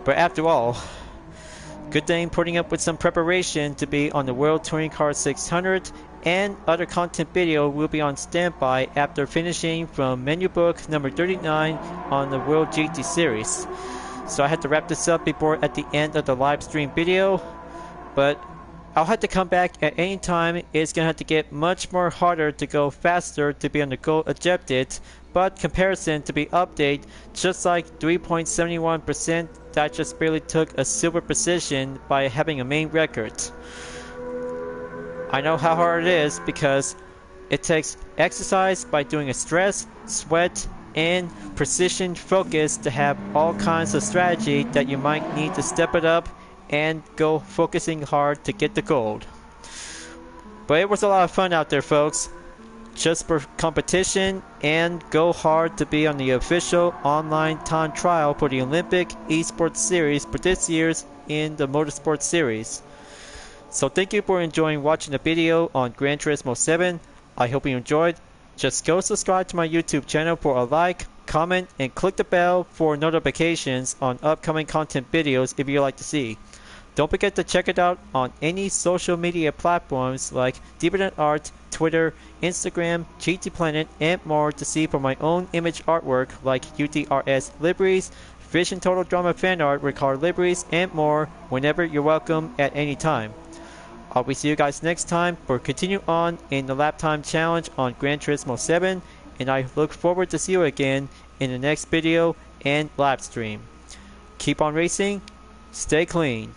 But after all, good thing putting up with some preparation to be on the World Touring Car 600 and other content video will be on standby after finishing from menu book number 39 on the World GT series. So I had to wrap this up before at the end of the live stream video, but I'll have to come back at any time. It's gonna have to get much more harder to go faster to be on the goal objective, but comparison to be update just like 3.71% that just barely took a silver position by having a main record. I know how hard it is because it takes exercise by doing a stress, sweat, and precision focus to have all kinds of strategy that you might need to step it up and go focusing hard to get the gold. But it was a lot of fun out there, folks. Just for competition and go hard to be on the official online time trial for the Olympic Esports Series for this year's in the Motorsport Series. So thank you for enjoying watching the video on Gran Turismo 7. I hope you enjoyed. Just go subscribe to my YouTube channel for a like, comment, and click the bell for notifications on upcoming content videos if you'd like to see. Don't forget to check it out on any social media platforms like DeeperThanArt, Twitter, Instagram, GT Planet, and more to see for my own image artwork like UTRS liveries, Vision Total Drama fan art with car liveries, and more whenever you're welcome at any time. I will see you guys next time for continue on in the lap time challenge on Gran Turismo 7, and I look forward to see you again in the next video and live stream. Keep on racing, stay clean.